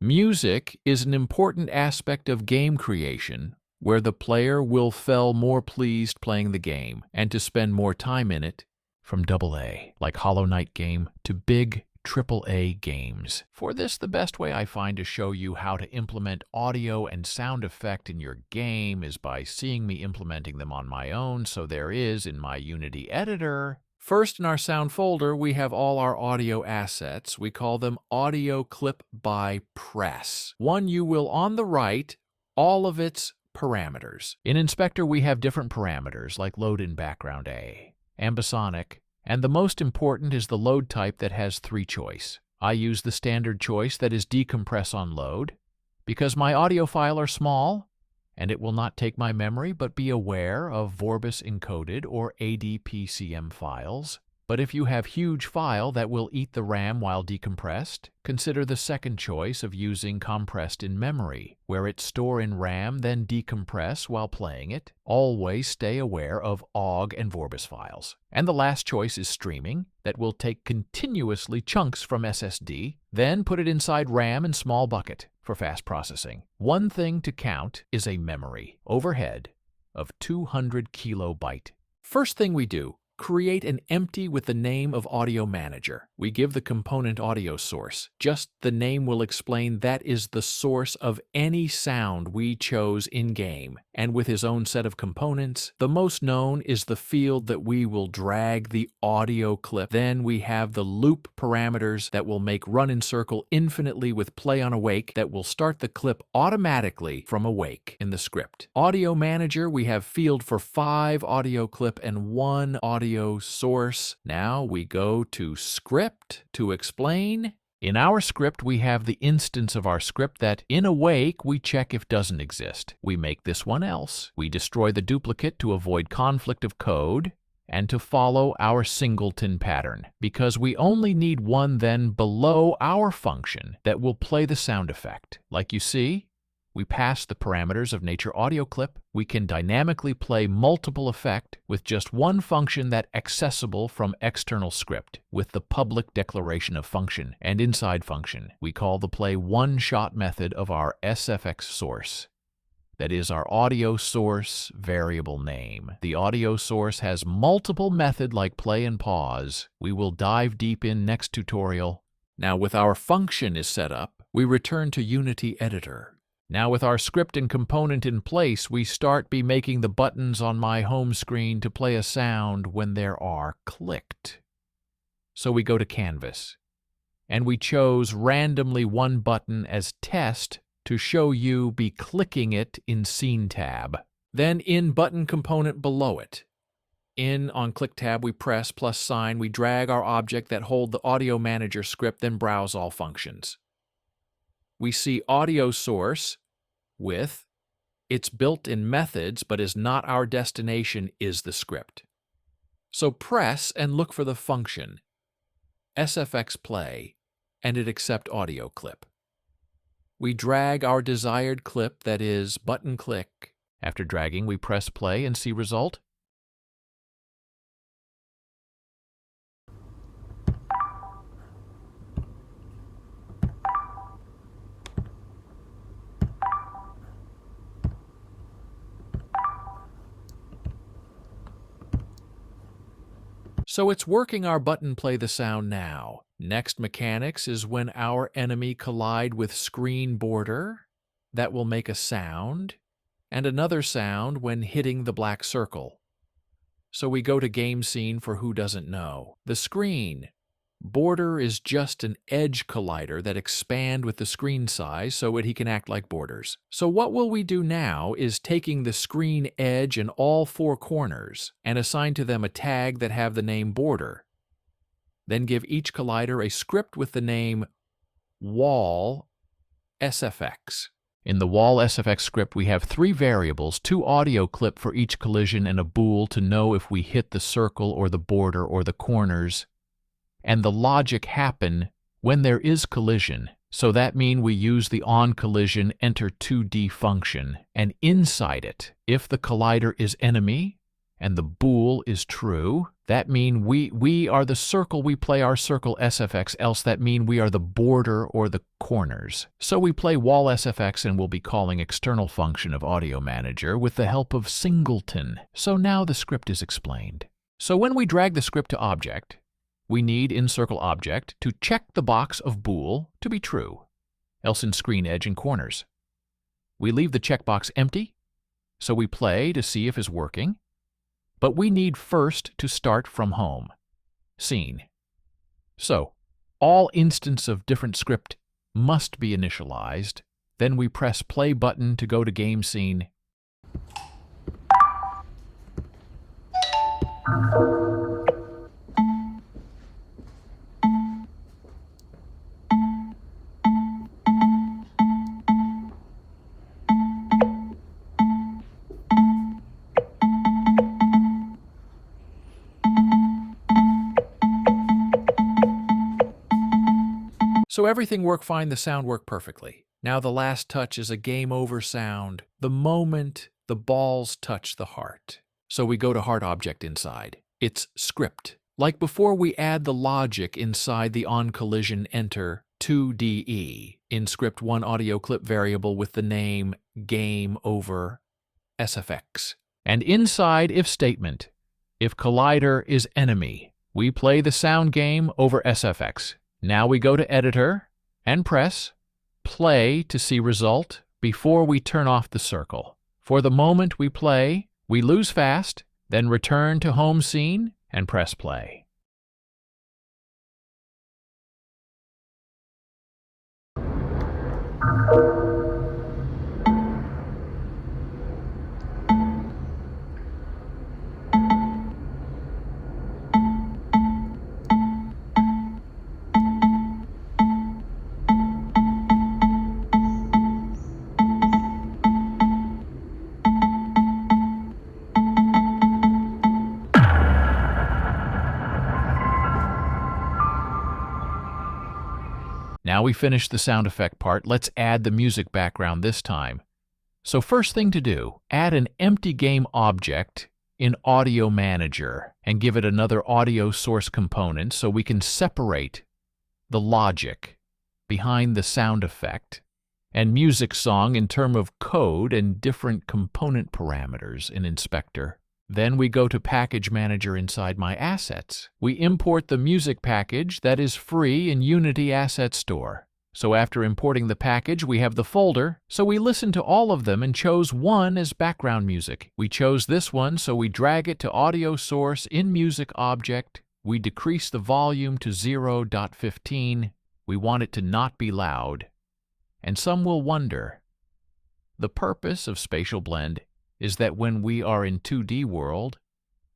Music is an important aspect of game creation where the player will feel more pleased playing the game and to spend more time in it, from AA, like Hollow Knight game, to big AAA games. For this, the best way I find to show you how to implement audio and sound effect in your game is by seeing me implementing them on my own. So there is in my Unity editor. First, in our sound folder, we have all our audio assets. We call them audio clip by press. One you will on the right, all of its parameters. In Inspector, we have different parameters like load in background A, ambisonic, and the most important is the load type that has 3 choice. I use the standard choice that is decompress on load because my audio file are small and it will not take my memory but be aware of Vorbis encoded or ADPCM files. But if you have huge file that will eat the RAM while decompressed, consider the second choice of using compressed in memory, where it store in RAM then decompress while playing it. Always stay aware of OGG and Vorbis files. And the last choice is streaming, that will take continuously chunks from SSD, then put it inside RAM and small bucket for fast processing. One thing to count is a memory overhead of 200 kilobyte. First thing we do, create an empty with the name of Audio Manager. We give the component audio source. Just the name will explain that is the source of any sound we chose in-game. And with his own set of components, the most known is the field that we will drag the audio clip. Then we have the loop parameters that will make run in circle infinitely with play on awake that will start the clip automatically from awake in the script. Audio Manager, we have field for 5 audio clip and 1 audio source. Now we go to script to explain. In our script, we have the instance of our script that in awake we check if doesn't exist. We make this one else. We destroy the duplicate to avoid conflict of code and to follow our singleton pattern because we only need one then below our function that will play the sound effect. Like you see, we pass the parameters of nature audio clip. We can dynamically play multiple effect with just one function that accessible from external script with the public declaration of function and inside function. We call the play one-shot method of our SFX source. That is our audio source variable name. The audio source has multiple method like play and pause. We will dive deep in next tutorial. Now with our function is set up, we return to Unity editor. Now with our script and component in place, we start by making the buttons on my home screen to play a sound when there are clicked. So we go to Canvas, and we chose randomly one button as test to show you be clicking it in Scene tab. Then in button component below it. In on click tab, we press plus sign, we drag our object that hold the Audio Manager script, then browse all functions. We see audio source with its built-in methods but is not our destination is the script. So press and look for the function SFX play and it accept audio clip. We drag our desired clip that is button click. After dragging, we press play and see result. So it's working our button play the sound now. Next mechanics is when our enemy collide with screen border, that will make a sound, and another sound when hitting the black circle. So we go to game scene for who doesn't know. The screen border is just an edge collider that expand with the screen size so that he can act like borders. So what will we do now is taking the screen edge and all 4 corners and assign to them a tag that have the name border. Then give each collider a script with the name wall SFX. In the wall SFX script, we have 3 variables, 2 audio clip for each collision and a bool to know if we hit the circle or the border or the corners. And the logic happen when there is collision. So that means we use the onCollision enter 2D function, and inside it, if the collider is enemy and the bool is true, That mean we are the circle, we play our circle SFX, else that mean we are the border or the corners. So we play wall SFX and we'll be calling external function of Audio Manager with the help of singleton. So now the script is explained. So when we drag the script to object, we need in circle object to check the box of bool to be true, else in screen edge and corners. We leave the checkbox empty, so we play to see if it's working. But we need first to start from home scene. So all instance of different script must be initialized. Then we press play button to go to game scene. So everything worked fine, the sound worked perfectly. Now the last touch is a game over sound, the moment the balls touch the heart. So we go to heart object inside. It's script. Like before, we add the logic inside the on collision enter 2DE in script 1 audio clip variable with the name game over SFX. And inside if statement, if collider is enemy, we play the sound game over SFX. Now we go to editor and press play to see result before we turn off the circle. For the moment we play, we lose fast, then return to home scene and press play. Now we finish the sound effect part. Let's add the music background this time. So first thing to do, add an empty game object in Audio Manager and give it another audio source component so we can separate the logic behind the sound effect and music song in terms of code and different component parameters in Inspector. Then we go to Package Manager inside My Assets. We import the music package that is free in Unity Asset Store. So after importing the package, we have the folder, so we listened to all of them and chose one as background music. We chose this one, so we drag it to Audio Source in Music Object. We decrease the volume to 0.15. We want it to not be loud. And some will wonder, the purpose of Spatial Blend is that when we are in 2D world,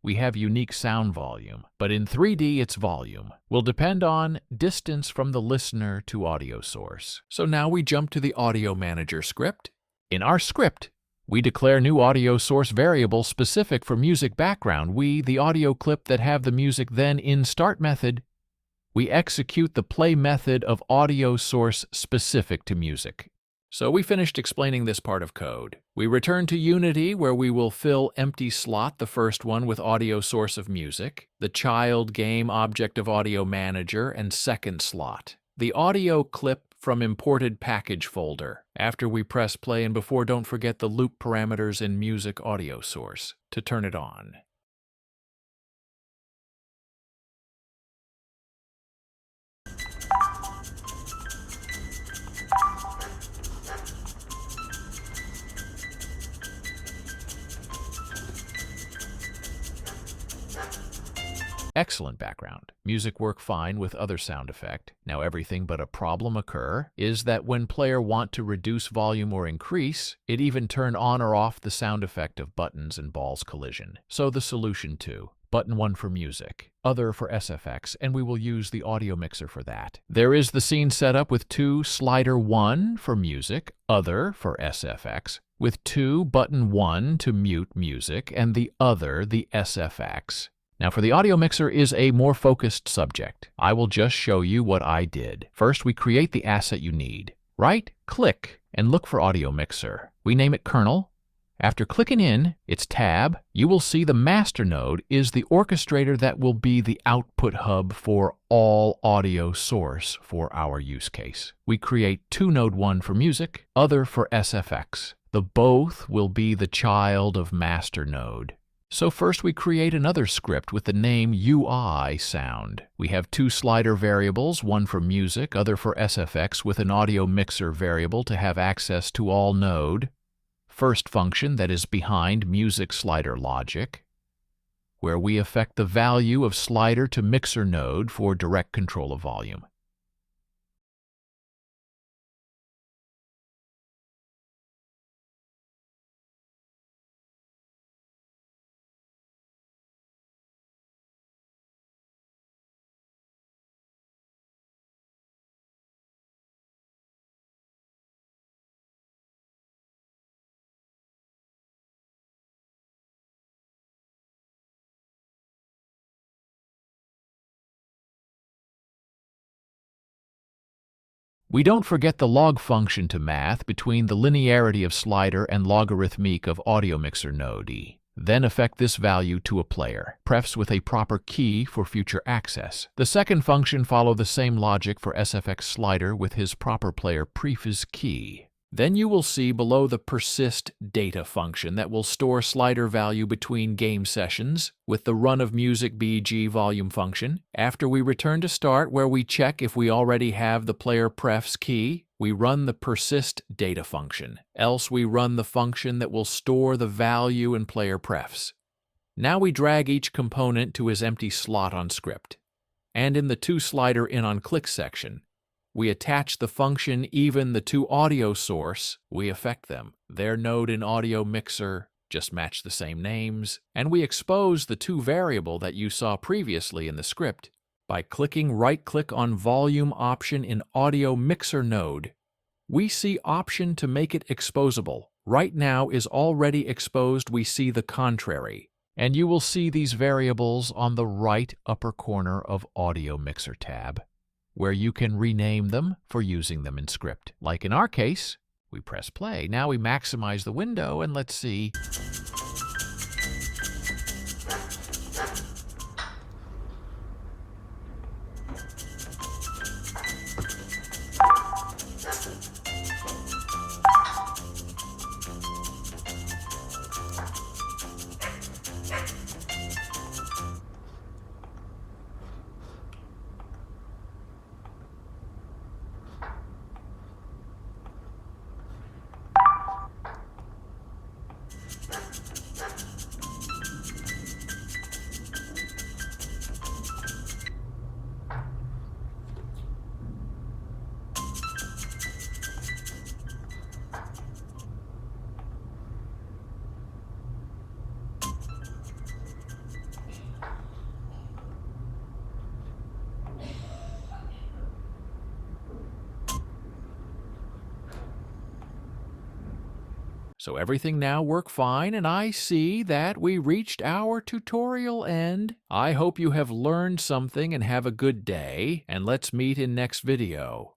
we have unique sound volume, but in 3D its volume will depend on distance from the listener to audio source. So now we jump to the Audio Manager script. In our script, we declare new audio source variable specific for music background. The audio clip that have the music, then in start method, we execute the play method of audio source specific to music. So we finished explaining this part of code. We return to Unity, where we will fill empty slot, the first one, with audio source of music, the child game object of Audio Manager, and second slot, the audio clip from imported package folder. After we press play and before, don't forget the loop parameters in music audio source to turn it on. Excellent background. Music work fine with other sound effect. Now everything but a problem occur is that when player want to reduce volume or increase, it even turn on or off the sound effect of buttons and balls collision. So the solution to button 1 for music, other for SFX, and we will use the audio mixer for that. There is the scene setup with 2 slider 1 for music, other for SFX, with 2 button 1 to mute music, and the other, the SFX. Now for the audio mixer is a more focused subject. I will just show you what I did. First, we create the asset you need. Right-click and look for audio mixer. We name it kernel, After clicking in its tab, you will see the master node is the orchestrator that will be the output hub for all audio source for our use case. We create two node, one for music, other for SFX. The both will be the child of master node. So first we create another script with the name UI sound. We have two slider variables, one for music, other for SFX, with an audio mixer variable to have access to all node. First function that is behind music slider logic, where we affect the value of slider to mixer node for direct control of volume. We don't forget the log function to math between the linearity of slider and logarithmic of audio mixer node E. Then affect this value to a player, prefs with a proper key for future access. The second function follow the same logic for SFX slider with his proper player prefs key. Then you will see below the persist data function that will store slider value between game sessions with the run of music BG volume function. After we return to start, where we check if we already have the player prefs key, we run the persist data function. Else we run the function that will store the value in player prefs. Now we drag each component to his empty slot on script. And in the to slider in on click section, we attach the function even the two audio source, we affect them. Their node in audio mixer, just match the same names, and we expose the to variable that you saw previously in the script by clicking right-click on volume option in audio mixer node. We see option to make it exposable. Right now is already exposed, we see the contrary. And you will see these variables on the right upper corner of audio mixer tab, where you can rename them for using them in script. Like in our case, we press play. Now we maximize the window and let's see. So everything now works fine, and I see that we reached our tutorial end. I hope you have learned something and have a good day, and let's meet in next video.